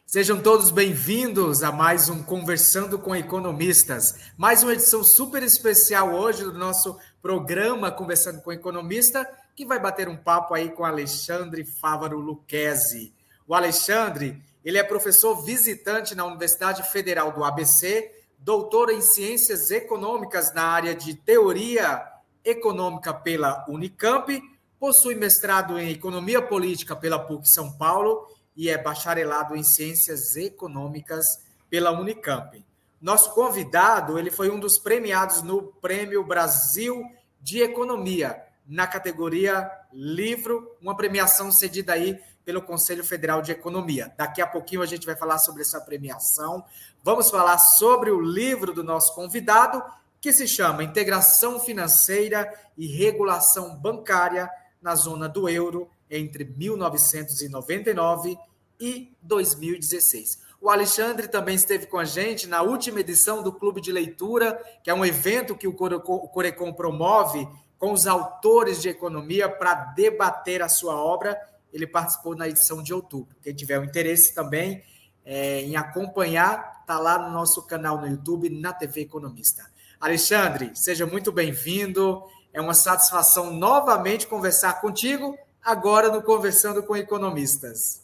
Sejam todos bem-vindos a mais um Conversando com Economistas. Mais uma edição super especial hoje do nosso programa Conversando com Economista, que vai bater um papo aí com Alexandre Fávaro Lucchesi. O Alexandre, ele é professor visitante na Universidade Federal do ABC, doutor em Ciências Econômicas na área de Teoria Econômica pela Unicamp, possui mestrado em Economia Política pela PUC São Paulo e é bacharelado em Ciências Econômicas pela Unicamp. Nosso convidado, ele foi um dos premiados no Prêmio Brasil de Economia, na categoria Livro, uma premiação cedida aí pelo Conselho Federal de Economia. Daqui a pouquinho a gente vai falar sobre essa premiação. Vamos falar sobre o livro do nosso convidado, que se chama Integração Financeira e Regulação Bancária na Zona do Euro, entre 1999 e 2016. O Alexandre também esteve com a gente na última edição do Clube de Leitura, que é um evento que o Corecon promove com os autores de economia para debater a sua obra. Ele participou na edição de outubro. Quem tiver um interesse também em acompanhar, está lá no nosso canal no YouTube, na TV Economista. Alexandre, seja muito bem-vindo. É uma satisfação novamente conversar contigo, agora no Conversando com Economistas.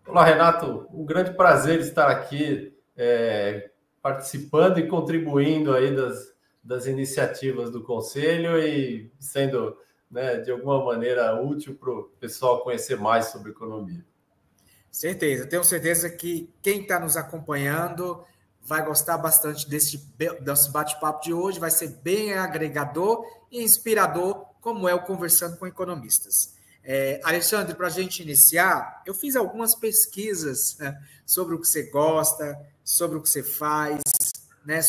Olá, Renato. Um grande prazer estar aqui participando e contribuindo aí das iniciativas do Conselho e sendo, de alguma maneira, útil para o pessoal conhecer mais sobre economia. Certeza. Tenho certeza que quem está nos acompanhando vai gostar bastante desse bate-papo de hoje, vai ser bem agregador e inspirador, como é o Conversando com Economistas. Alexandre, para a gente iniciar, eu fiz algumas pesquisas sobre o que você gosta, sobre o que você faz,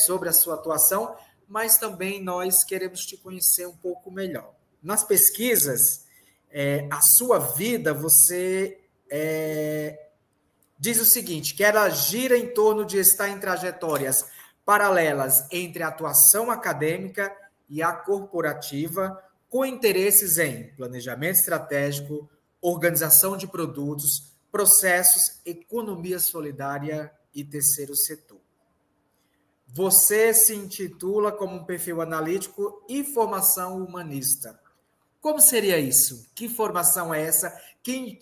sobre a sua atuação, mas também nós queremos te conhecer um pouco melhor. Nas pesquisas, a sua vida, você diz o seguinte, que ela gira em torno de estar em trajetórias paralelas entre a atuação acadêmica e a corporativa, com interesses em planejamento estratégico, organização de produtos, processos, economia solidária e terceiro setor. Você se intitula como um perfil analítico e formação humanista. Como seria isso? Que formação é essa? Que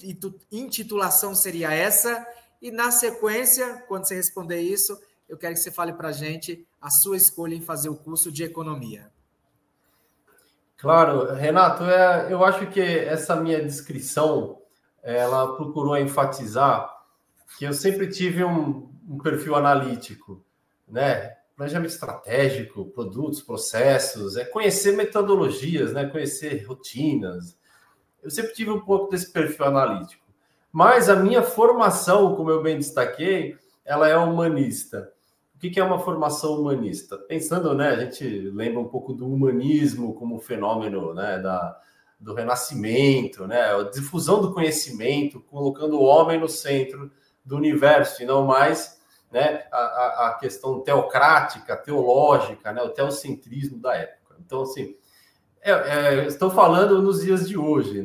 intitulação seria essa? E, na sequência, quando você responder isso, eu quero que você fale para a gente a sua escolha em fazer o curso de Economia. Claro, Renato, eu acho que essa minha descrição, ela procurou enfatizar que eu sempre tive um perfil analítico, planejamento estratégico, produtos, processos, conhecer metodologias, conhecer rotinas. Eu sempre tive um pouco desse perfil analítico. Mas a minha formação, como eu bem destaquei, ela é humanista. O que é uma formação humanista? Pensando, a gente lembra um pouco do humanismo como fenômeno do renascimento, a difusão do conhecimento, colocando o homem no centro do universo, e não mais a questão teocrática, teológica, o teocentrismo da época. Então, assim, estou falando nos dias de hoje,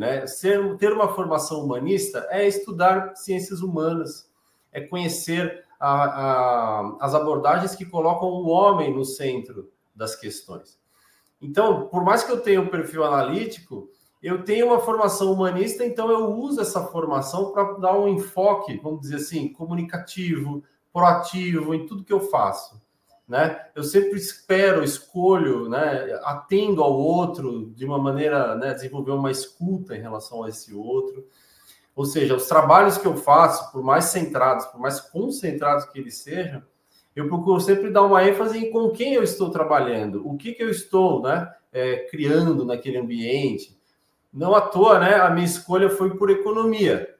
ter uma formação humanista é estudar ciências humanas, é conhecer as abordagens que colocam o homem no centro das questões. Então, por mais que eu tenha um perfil analítico, eu tenho uma formação humanista, então eu uso essa formação para dar um enfoque, vamos dizer assim, comunicativo, proativo em tudo que eu faço. Eu sempre escolho, atendo ao outro de uma maneira, desenvolver uma escuta em relação a esse outro. Ou seja, os trabalhos que eu faço, por mais centrados, por mais concentrados que eles sejam, eu procuro sempre dar uma ênfase em com quem eu estou trabalhando, o que eu estou criando naquele ambiente. Não à toa, a minha escolha foi por economia.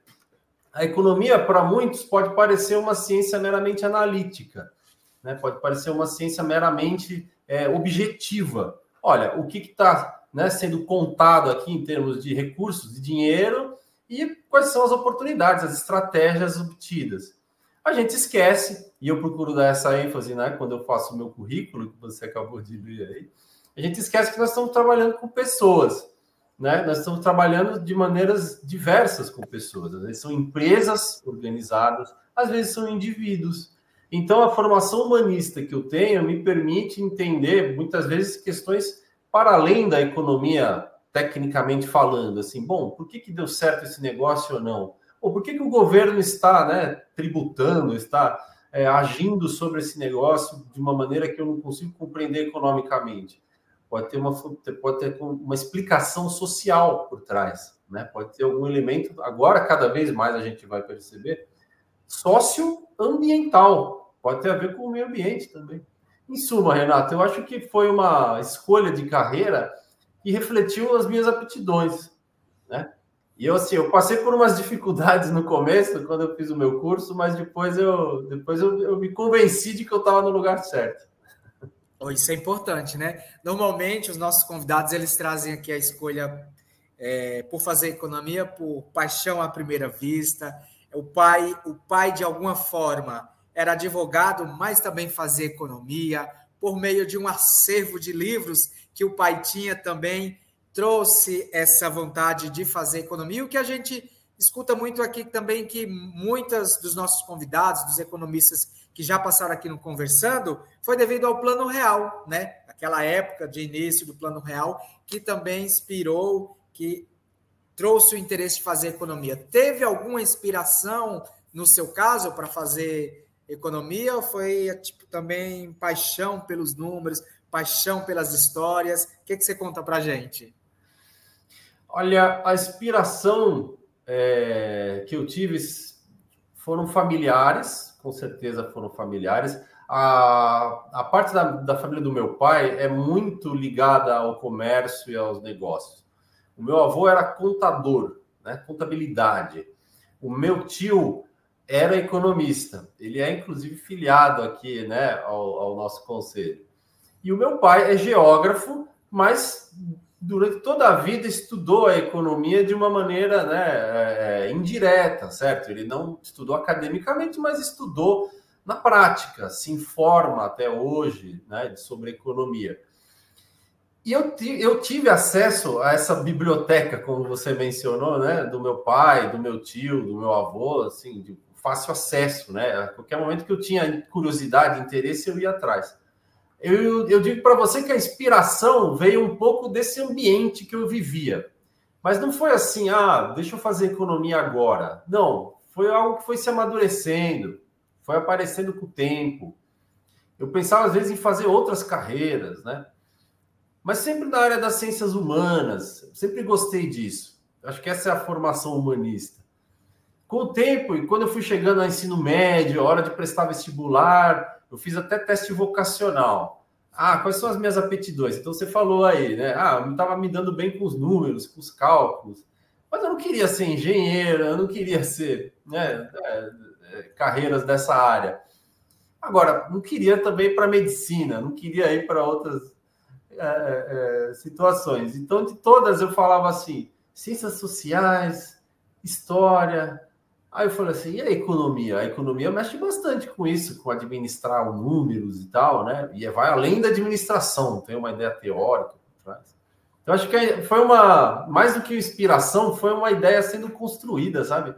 A economia, para muitos, pode parecer uma ciência meramente analítica, pode parecer uma ciência meramente objetiva. Olha, o que está sendo contado aqui em termos de recursos, de dinheiro, e quais são as oportunidades, as estratégias obtidas. A gente esquece, e eu procuro dar essa ênfase quando eu faço o meu currículo, que você acabou de ler aí, a gente esquece que nós estamos trabalhando com pessoas. né? Nós estamos trabalhando de maneiras diversas com pessoas. Às vezes são empresas organizadas, às vezes são indivíduos. Então, a formação humanista que eu tenho me permite entender, muitas vezes, questões para além da economia, tecnicamente falando. Assim, bom, por que deu certo esse negócio ou não? Ou por que o governo está, né, tributando, está agindo sobre esse negócio de uma maneira que eu não consigo compreender economicamente? Pode ter uma explicação social por trás, né? Pode ter algum elemento, agora cada vez mais a gente vai perceber, socioambiental, pode ter a ver com o meio ambiente também. Em suma, Renato, eu acho que foi uma escolha de carreira que refletiu as minhas aptidões, né? E eu, assim, eu passei por umas dificuldades no começo, quando eu fiz o meu curso, mas depois eu me convenci de que eu estava no lugar certo. Isso é importante, né? Normalmente, os nossos convidados, eles trazem aqui a escolha por fazer economia, por paixão à primeira vista. O pai, de alguma forma, era advogado, mas também fazia economia. Por meio de um acervo de livros que o pai tinha também, trouxe essa vontade de fazer economia. O que a gente escuta muito aqui também, que muitos dos nossos convidados, dos economistas que já passaram aqui no Conversando, foi devido ao Plano Real, né? Aquela época de início do Plano Real, que também inspirou, que trouxe o interesse de fazer economia. Teve alguma inspiração, no seu caso, para fazer economia, ou foi tipo, também paixão pelos números, paixão pelas histórias? O que você conta para a gente? Olha, a inspiração que eu tive foram familiares, com certeza foram familiares. A parte da família do meu pai é muito ligada ao comércio e aos negócios. O meu avô era contador, né? Contabilidade. O meu tio era economista. Ele é, inclusive, filiado aqui, né, ao nosso conselho. E o meu pai é geógrafo, mas durante toda a vida estudou a economia de uma maneira, né, indireta, certo? Ele não estudou academicamente, mas estudou na prática, se informa até hoje, né, sobre economia. E eu tive acesso a essa biblioteca, como você mencionou, né, do meu pai, do meu tio, do meu avô, assim, de fácil acesso, né? A qualquer momento que eu tinha curiosidade, interesse, eu ia atrás. Eu digo para você que a inspiração veio um pouco desse ambiente que eu vivia. Mas não foi assim, deixa eu fazer economia agora. Não, foi algo que foi se amadurecendo, foi aparecendo com o tempo. Eu pensava, às vezes, em fazer outras carreiras, né? Mas sempre na área das ciências humanas, sempre gostei disso. Acho que essa é a formação humanista. Com o tempo, e quando eu fui chegando ao ensino médio, a hora de prestar vestibular, eu fiz até teste vocacional. Quais são as minhas aptidões? Então você falou aí, né? Eu estava me dando bem com os números, com os cálculos. Mas eu não queria ser engenheiro, eu não queria ser, né, carreiras dessa área. Agora, não queria também ir para medicina, não queria ir para outras situações. Então, de todas, eu falava assim, ciências sociais, história. Aí eu falei assim, e a economia? A economia mexe bastante com isso, com administrar números e tal, né? E vai além da administração, tem uma ideia teórica por trás. Então, acho que foi mais do que inspiração, foi uma ideia sendo construída, sabe?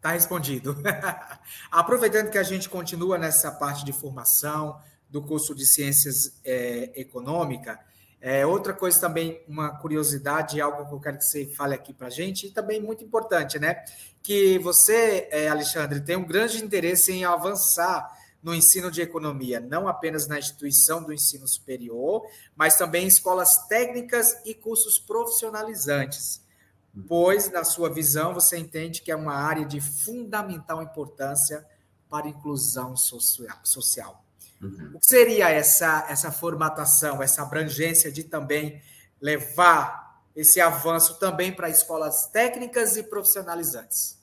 Tá respondido. Aproveitando que a gente continua nessa parte de formação do curso de Ciências Econômica, outra coisa também, uma curiosidade, algo que eu quero que você fale aqui para a gente, e também muito importante, né? Que você, Alexandre, tem um grande interesse em avançar no ensino de economia, não apenas na instituição do ensino superior, mas também em escolas técnicas e cursos profissionalizantes, pois, na sua visão, você entende que é uma área de fundamental importância para a inclusão social. Uhum. O que seria essa formatação, essa abrangência de também levar esse avanço também para escolas técnicas e profissionalizantes?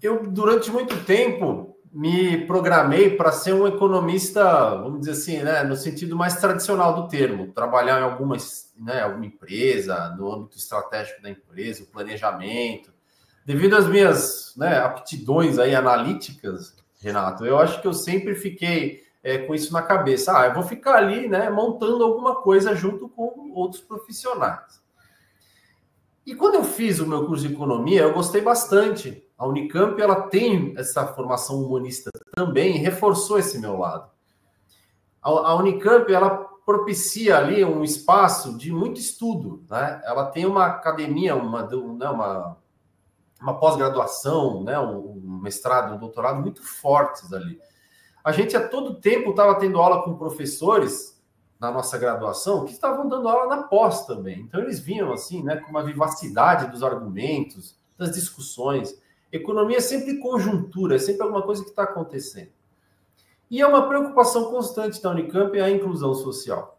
Eu, durante muito tempo, me programei para ser um economista, vamos dizer assim, né, no sentido mais tradicional do termo, trabalhar em alguma empresa, no âmbito estratégico da empresa, o planejamento. Devido às minhas, né, aptidões aí analíticas, Renato, eu acho que eu sempre fiquei com isso na cabeça. Eu vou ficar ali, né, montando alguma coisa junto com outros profissionais. E quando eu fiz o meu curso de economia, eu gostei bastante. A Unicamp, ela tem essa formação humanista também, e reforçou esse meu lado. A Unicamp, ela propicia ali um espaço de muito estudo, né? Ela tem uma academia, uma pós-graduação, né? Um mestrado, um doutorado muito fortes ali. A gente a todo tempo estava tendo aula com professores na nossa graduação que estavam dando aula na pós também. Então eles vinham assim, né, com uma vivacidade dos argumentos, das discussões. Economia é sempre conjuntura, é sempre alguma coisa que está acontecendo. E é uma preocupação constante da Unicamp a inclusão social.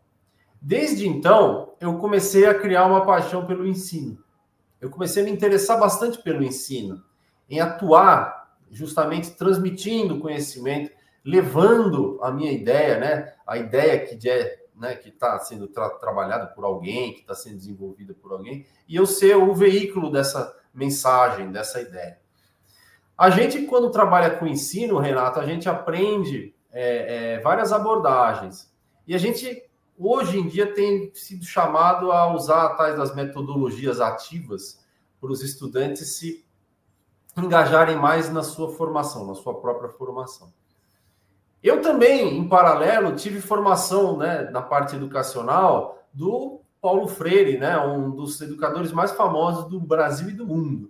Desde então, eu comecei a criar uma paixão pelo ensino. Eu comecei a me interessar bastante pelo ensino, em atuar justamente transmitindo conhecimento, levando a minha ideia, né, a ideia que está sendo trabalhada por alguém, que está sendo desenvolvida por alguém, e eu ser o veículo dessa mensagem, dessa ideia. A gente, quando trabalha com ensino, Renato, a gente aprende várias abordagens. E a gente, hoje em dia, tem sido chamado a usar tais das metodologias ativas para os estudantes se engajarem mais na sua formação, na sua própria formação. Eu também, em paralelo, tive formação, né, na parte educacional do Paulo Freire, né, um dos educadores mais famosos do Brasil e do mundo.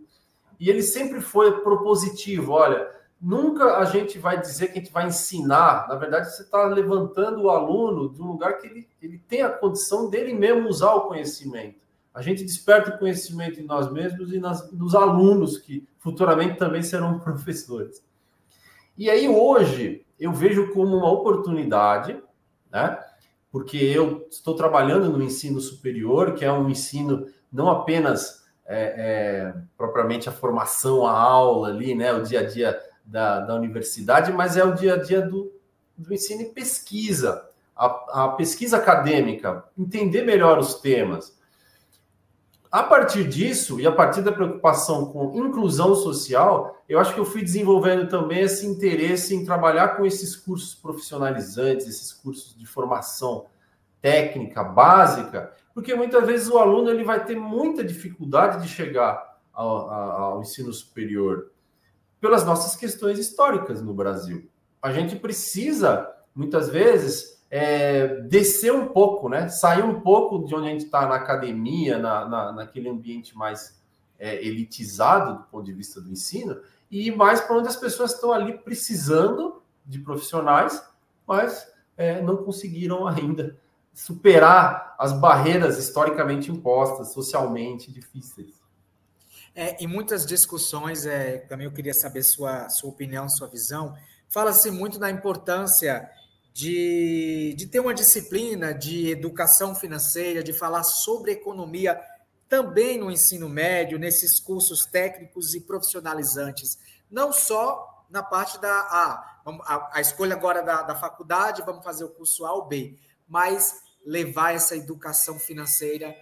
E ele sempre foi propositivo. Olha, nunca a gente vai dizer que a gente vai ensinar. Na verdade, você está levantando o aluno de um lugar que ele tem a condição dele mesmo usar o conhecimento. A gente desperta o conhecimento em nós mesmos e nos alunos, que futuramente também serão professores. E aí, hoje, eu vejo como uma oportunidade, né? Porque eu estou trabalhando no ensino superior, que é um ensino não apenas propriamente a formação, a aula ali, né? O dia a dia da universidade, mas é o dia a dia do ensino e pesquisa, a pesquisa acadêmica, entender melhor os temas. A partir disso, e a partir da preocupação com inclusão social, eu acho que eu fui desenvolvendo também esse interesse em trabalhar com esses cursos profissionalizantes, esses cursos de formação técnica, básica, porque muitas vezes o aluno ele vai ter muita dificuldade de chegar ao ensino superior pelas nossas questões históricas no Brasil. A gente precisa, muitas vezes, descer um pouco, né? Sair um pouco de onde a gente está na academia, naquele ambiente mais elitizado do ponto de vista do ensino, e ir mais para onde as pessoas estão ali precisando de profissionais, mas não conseguiram ainda superar as barreiras historicamente impostas, socialmente difíceis. Em muitas discussões, também eu queria saber sua opinião, sua visão, fala-se muito da importância de ter uma disciplina de educação financeira, de falar sobre economia também no ensino médio, nesses cursos técnicos e profissionalizantes, não só na parte a escolha agora da faculdade, vamos fazer o curso A ou B, mas levar essa educação financeira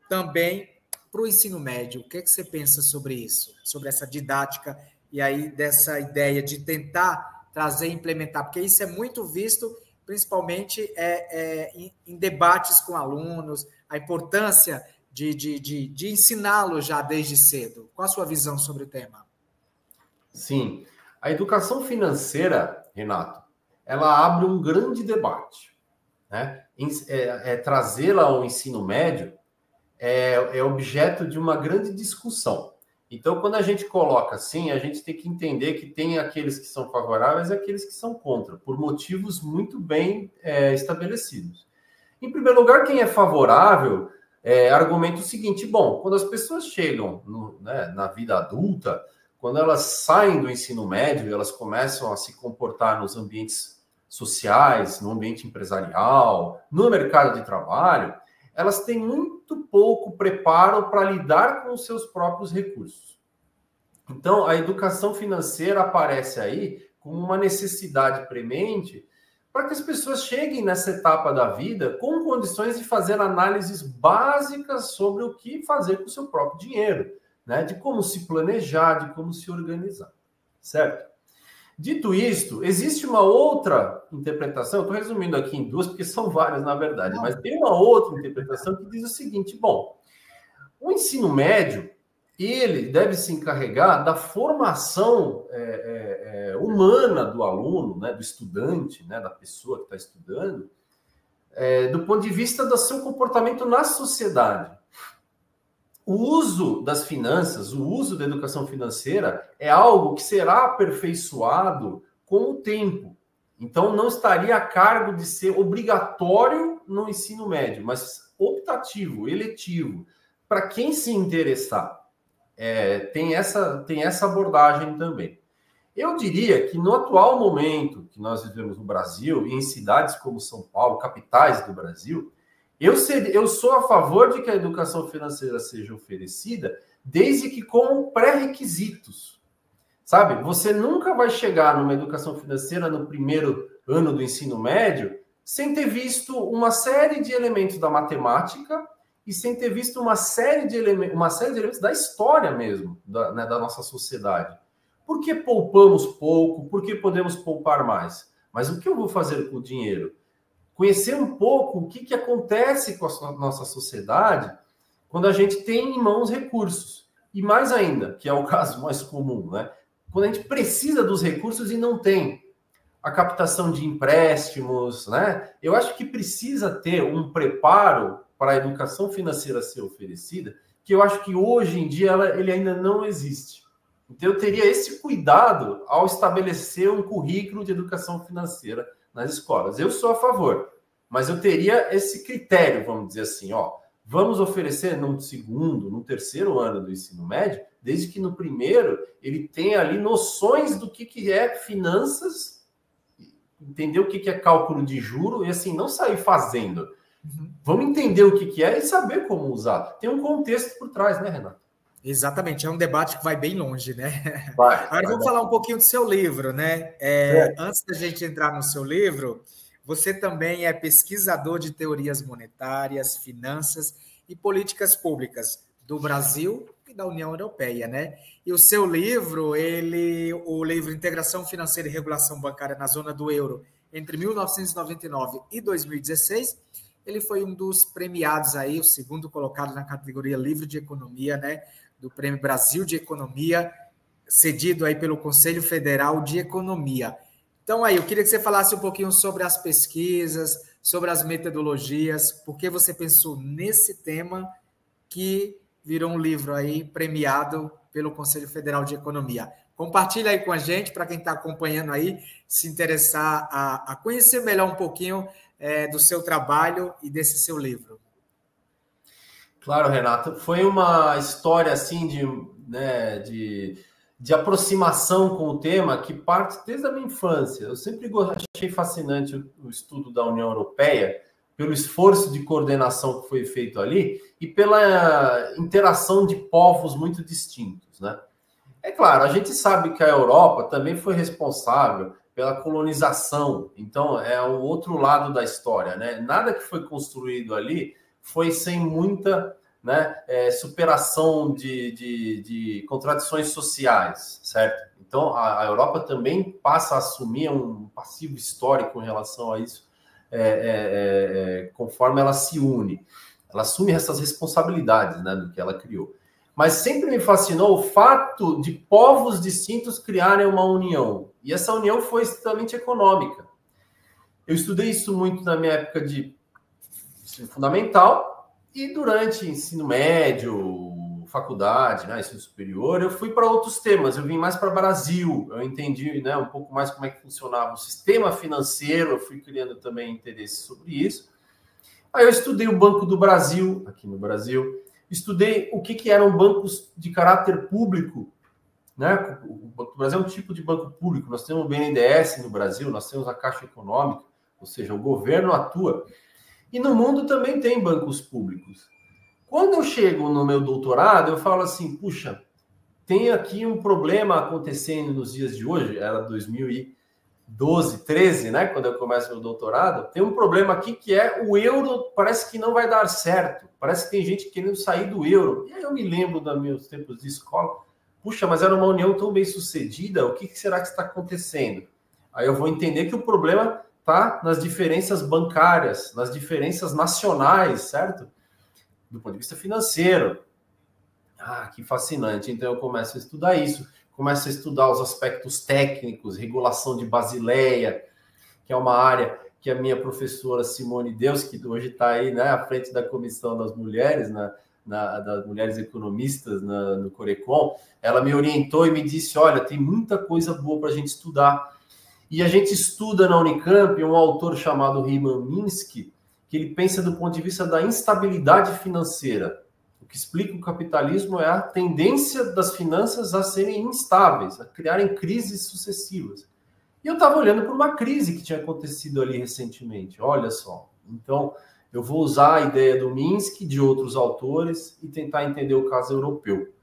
também para o ensino médio. O que você pensa sobre isso? Sobre essa didática e aí dessa ideia de tentar trazer e implementar? Porque isso é muito visto, principalmente em debates com alunos, a importância de ensiná-los já desde cedo. Qual a sua visão sobre o tema? Sim. A educação financeira, Renato, ela abre um grande debate, né? Trazê-la ao ensino médio é objeto de uma grande discussão. Então, quando a gente coloca assim, a gente tem que entender que tem aqueles que são favoráveis e aqueles que são contra, por motivos muito bem estabelecidos. Em primeiro lugar, quem é favorável argumenta o seguinte: bom, quando as pessoas chegam na vida adulta, quando elas saem do ensino médio, elas começam a se comportar nos ambientes sociais, no ambiente empresarial, no mercado de trabalho, elas têm muito pouco preparo para lidar com os seus próprios recursos. Então, a educação financeira aparece aí como uma necessidade premente para que as pessoas cheguem nessa etapa da vida com condições de fazer análises básicas sobre o que fazer com o seu próprio dinheiro, né? De como se planejar, de como se organizar, certo? Dito isto, existe uma outra interpretação, estou resumindo aqui em duas, porque são várias, na verdade, mas tem uma outra interpretação que diz o seguinte: bom, o ensino médio, ele deve se encarregar da formação humana do aluno, né, do estudante, né, da pessoa que está estudando, do ponto de vista do seu comportamento na sociedade. O uso das finanças, o uso da educação financeira é algo que será aperfeiçoado com o tempo. Então, não estaria a cargo de ser obrigatório no ensino médio, mas optativo, eletivo, para quem se interessar. Tem essa abordagem também. Eu diria que no atual momento que nós vivemos no Brasil, e em cidades como São Paulo, capitais do Brasil, eu sou a favor de que a educação financeira seja oferecida, desde que com pré-requisitos. Sabe? Você nunca vai chegar numa educação financeira no primeiro ano do ensino médio sem ter visto uma série de elementos da matemática e sem ter visto uma série de elementos da história mesmo, da nossa sociedade. Por que poupamos pouco? Por que podemos poupar mais? Mas o que eu vou fazer com o dinheiro? Conhecer um pouco o que acontece com a nossa sociedade quando a gente tem em mãos recursos. E mais ainda, que é o caso mais comum, né? Quando a gente precisa dos recursos e não tem a captação de empréstimos, né? Eu acho que precisa ter um preparo para a educação financeira ser oferecida, que eu acho que hoje em dia ele ainda não existe. Então eu teria esse cuidado ao estabelecer um currículo de educação financeira nas escolas. Eu sou a favor, mas eu teria esse critério, vamos dizer assim, vamos oferecer no segundo, no terceiro ano do ensino médio, desde que no primeiro ele tenha ali noções do que é finanças, entender o que é cálculo de juro e assim, não sair fazendo. Vamos entender o que é e saber como usar. Tem um contexto por trás, né, Renato? Exatamente, é um debate que vai bem longe, né? Agora vamos falar um pouquinho do seu livro, né? Antes da gente entrar no seu livro, você também é pesquisador de teorias monetárias, finanças e políticas públicas do Brasil e da União Europeia, né? E o seu livro, o livro Integração Financeira e Regulação Bancária na Zona do Euro, entre 1999 e 2016, ele foi um dos premiados aí, o segundo colocado na categoria Livro de Economia, né? Do Prêmio Brasil de Economia, cedido aí pelo Conselho Federal de Economia. Então, aí, eu queria que você falasse um pouquinho sobre as pesquisas, sobre as metodologias, por que você pensou nesse tema que virou um livro aí premiado pelo Conselho Federal de Economia. Compartilha aí com a gente, para quem está acompanhando aí, se interessar a conhecer melhor um pouquinho do seu trabalho e desse seu livro. Claro, Renato. Foi uma história assim de aproximação com o tema que parte desde a minha infância. Eu sempre achei fascinante o estudo da União Europeia, pelo esforço de coordenação que foi feito ali e pela interação de povos muito distintos, né? É claro, a gente sabe que a Europa também foi responsável pela colonização, então é o outro lado da história, né? Nada que foi construído ali foi sem muita superação de contradições sociais, certo? Então, a Europa também passa a assumir um passivo histórico em relação a isso, conforme ela se une. Ela assume essas responsabilidades, né, do que ela criou. Mas sempre me fascinou o fato de povos distintos criarem uma união. E essa união foi extremamente econômica. Eu estudei isso muito na minha época de ensino fundamental, e durante ensino médio, faculdade, né, ensino superior, eu fui para outros temas. Eu vim mais para o Brasil. Eu entendi, né, um pouco mais como é que funcionava o sistema financeiro. Eu fui criando também interesse sobre isso. Aí eu estudei o Banco do Brasil, aqui no Brasil. Estudei o que eram bancos de caráter público, né? O Banco do Brasil é um tipo de banco público. Nós temos o BNDES no Brasil, nós temos a Caixa Econômica, ou seja, o governo atua. E no mundo também tem bancos públicos. Quando eu chego no meu doutorado, eu falo assim, puxa, tem aqui um problema acontecendo nos dias de hoje, era 2012, 13, né? Quando eu começo meu doutorado, tem um problema aqui que é o euro parece que não vai dar certo. Parece que tem gente querendo sair do euro. E aí eu me lembro dos meus tempos de escola. puxa, mas era uma união tão bem sucedida, o que será que está acontecendo? Aí eu vou entender que o problema está nas diferenças bancárias, nas diferenças nacionais, certo? Do ponto de vista financeiro. Ah, que fascinante. Então eu começo a estudar isso, começo a estudar os aspectos técnicos, regulação de Basileia, que é uma área que a minha professora Simone Deus, que hoje está aí, né, à frente da Comissão das Mulheres, das Mulheres Economistas no Corecon, ela me orientou e me disse, olha, tem muita coisa boa para a gente estudar. E a gente estuda na Unicamp um autor chamado Hyman Minsky, que ele pensa do ponto de vista da instabilidade financeira. O que explica o capitalismo é a tendência das finanças a serem instáveis, a criarem crises sucessivas. E eu estava olhando para uma crise que tinha acontecido ali recentemente. Olha só. Então, eu vou usar a ideia do Minsky, de outros autores, e tentar entender o caso europeu.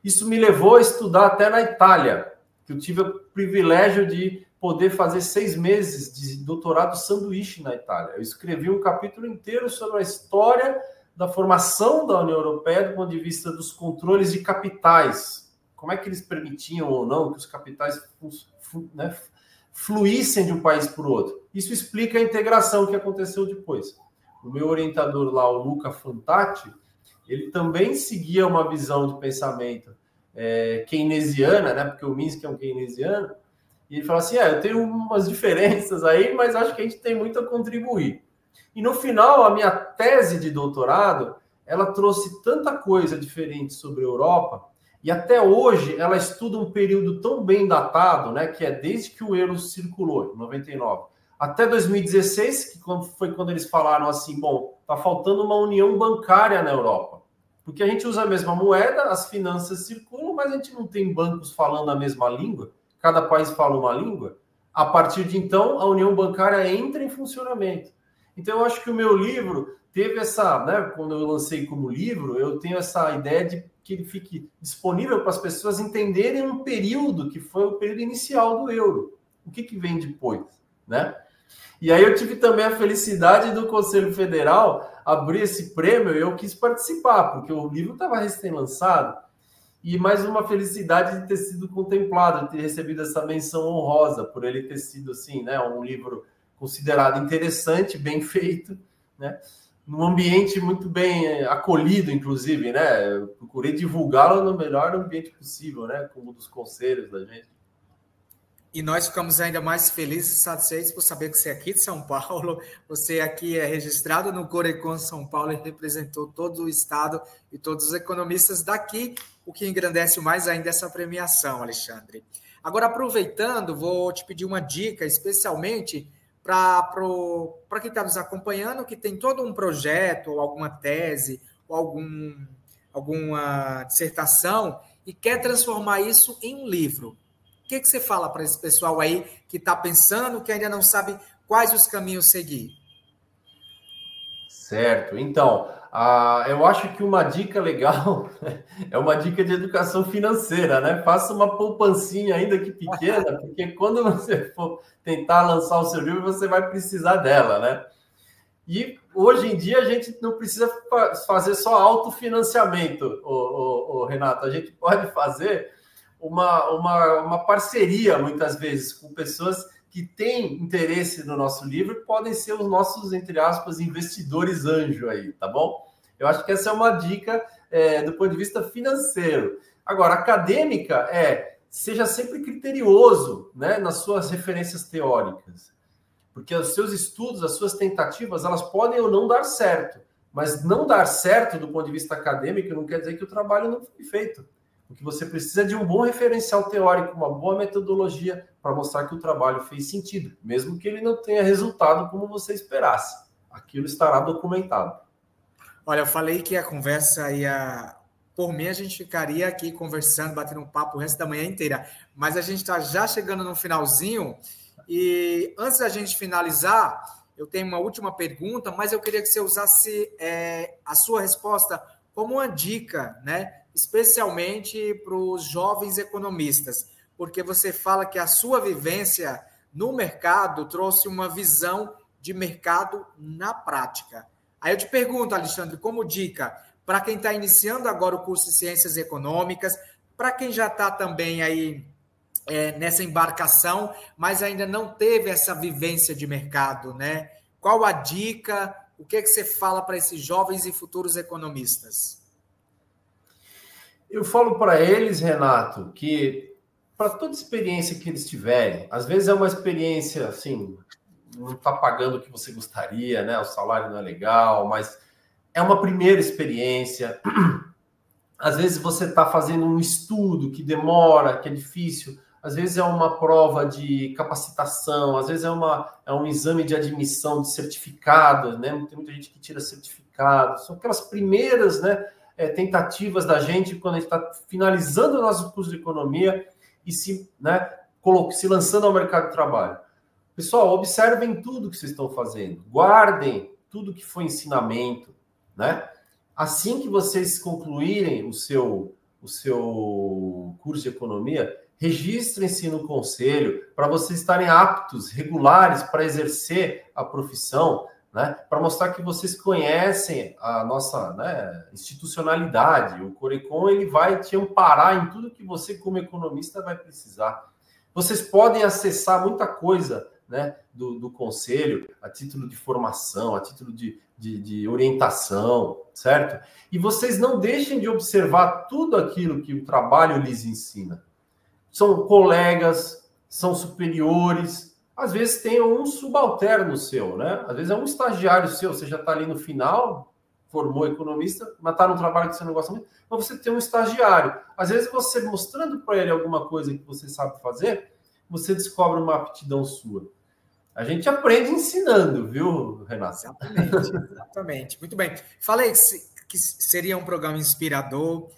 Isso me levou a estudar até na Itália, que eu tive o privilégio de poder fazer 6 meses de doutorado sanduíche na Itália. Eu escrevi um capítulo inteiro sobre a história da formação da União Europeia do ponto de vista dos controles de capitais. Como é que eles permitiam ou não que os capitais fluíssem de um país para o outro. Isso explica a integração que aconteceu depois. O meu orientador lá, o Luca Fantati, ele também seguia uma visão de pensamento keynesiana, né? Porque o Minsky é um keynesiano, e ele fala assim, eu tenho umas diferenças aí, mas acho que a gente tem muito a contribuir. E no final, a minha tese de doutorado, ela trouxe tanta coisa diferente sobre a Europa, e até hoje ela estuda um período tão bem datado, né, que é desde que o euro circulou, em 99, até 2016, que foi quando eles falaram assim, bom, está faltando uma união bancária na Europa. Porque a gente usa a mesma moeda, as finanças circulam, mas a gente não tem bancos falando a mesma língua, cada país fala uma língua. A partir de então, a união bancária entra em funcionamento. Então, eu acho que o meu livro teve essa, né, quando eu lancei como livro, eu tenho essa ideia de que ele fique disponível para as pessoas entenderem um período que foi o período inicial do euro. O que vem depois, né? E aí eu tive também a felicidade do Conselho Federal abrir esse prêmio e eu quis participar, porque o livro estava recém-lançado. E mais uma felicidade de ter sido contemplado, de ter recebido essa menção honrosa, por ele ter sido, assim, né, um livro considerado interessante, bem feito, né? Num ambiente muito bem acolhido, inclusive, né? Eu procurei divulgá-lo no melhor ambiente possível, né? Como dos conselhos da gente. E nós ficamos ainda mais felizes e satisfeitos por saber que você é aqui de São Paulo, você aqui é registrado no Corecon São Paulo e representou todo o estado e todos os economistas daqui, o que engrandece mais ainda essa premiação, Alexandre. Agora, aproveitando, vou te pedir uma dica, especialmente para quem está nos acompanhando, que tem todo um projeto, ou alguma tese, ou alguma dissertação, e quer transformar isso em um livro. O que você fala para esse pessoal aí que está pensando, que ainda não sabe quais os caminhos seguir? Certo. Então, eu acho que uma dica legal é uma dica de educação financeira, né? Faça uma poupancinha ainda que pequena, porque quando você for tentar lançar o seu livro, você vai precisar dela, né? E hoje em dia a gente não precisa fazer só autofinanciamento, Renato. A gente pode fazer uma parceria, muitas vezes, com pessoas que têm interesse no nosso livro e podem ser os nossos, entre aspas, investidores anjo aí, tá bom? Eu acho que essa é uma dica do ponto de vista financeiro. Agora, acadêmica seja sempre criterioso, né, nas suas referências teóricas. Porque os seus estudos, as suas tentativas, elas podem ou não dar certo. Mas não dar certo do ponto de vista acadêmico não quer dizer que o trabalho não foi feito. Porque você precisa de um bom referencial teórico, uma boa metodologia para mostrar que o trabalho fez sentido, mesmo que ele não tenha resultado como você esperasse. Aquilo estará documentado. Olha, eu falei que a conversa ia... Por mim, a gente ficaria aqui conversando, batendo um papo o resto da manhã inteira. Mas a gente está já chegando no finalzinho. E antes da gente finalizar, eu tenho uma última pergunta, mas eu queria que você usasse a sua resposta como uma dica, né? Especialmente para os jovens economistas, porque você fala que a sua vivência no mercado trouxe uma visão de mercado na prática. Aí eu te pergunto, Alexandre, como dica, para quem está iniciando agora o curso de Ciências Econômicas, para quem já está também aí nessa embarcação, mas ainda não teve essa vivência de mercado, né? Qual a dica? O que você fala para esses jovens e futuros economistas? Eu falo para eles, Renato, que para toda experiência que eles tiverem, às vezes é uma experiência assim, não está pagando o que você gostaria, né? O salário não é legal, mas é uma primeira experiência. Às vezes você está fazendo um estudo que demora, que é difícil. Às vezes é uma prova de capacitação, às vezes é um exame de admissão de certificado, né? Tem muita gente que tira certificado. São aquelas primeiras, né, tentativas da gente quando a gente está finalizando o nosso curso de economia e se lançando ao mercado de trabalho. Pessoal, observem tudo que vocês estão fazendo. Guardem tudo que foi ensinamento, né? Assim que vocês concluírem o seu curso de economia, registrem-se no conselho para vocês estarem aptos, regulares para exercer a profissão, né? Para mostrar que vocês conhecem a nossa, né, institucionalidade. O Corecon ele vai te amparar em tudo que você, como economista, vai precisar. Vocês podem acessar muita coisa, né, do conselho, a título de formação, a título de orientação, certo? E vocês não deixem de observar tudo aquilo que o trabalho lhes ensina. São colegas, são superiores, às vezes tem um subalterno seu, né? Às vezes é um estagiário seu, você já está ali no final, formou economista, mas está num trabalho que você não gosta muito, mas você tem um estagiário. Às vezes você mostrando para ele alguma coisa que você sabe fazer, você descobre uma aptidão sua. A gente aprende ensinando, viu, Renato? Exatamente, exatamente. Muito bem. Falei que seria um programa inspirador,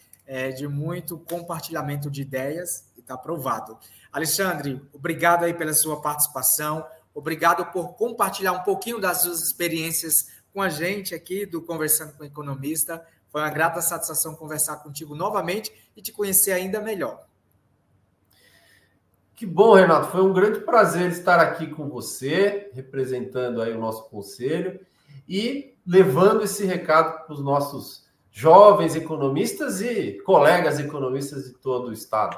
de muito compartilhamento de ideias, e está aprovado. Alexandre, obrigado aí pela sua participação, obrigado por compartilhar um pouquinho das suas experiências com a gente aqui do Conversando com o Economista. Foi uma grata satisfação conversar contigo novamente e te conhecer ainda melhor. Que bom, Renato. Foi um grande prazer estar aqui com você, representando aí o nosso conselho e levando esse recado para os nossos jovens economistas e colegas economistas de todo o estado.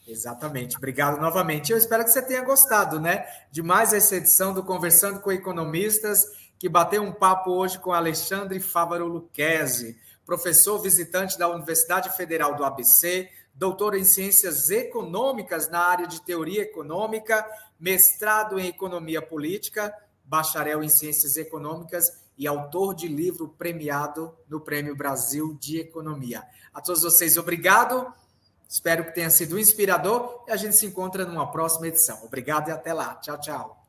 Exatamente. Obrigado novamente. Eu espero que você tenha gostado, né, de mais essa edição do Conversando com Economistas, que bateu um papo hoje com Alexandre Fávaro Lucchesi, professor visitante da Universidade Federal do ABC, doutor em Ciências Econômicas na área de Teoria Econômica, mestrado em Economia Política, bacharel em Ciências Econômicas e autor de livro premiado no Prêmio Brasil de Economia. A todos vocês, obrigado. Espero que tenha sido inspirador e a gente se encontra numa próxima edição. Obrigado e até lá. Tchau, tchau.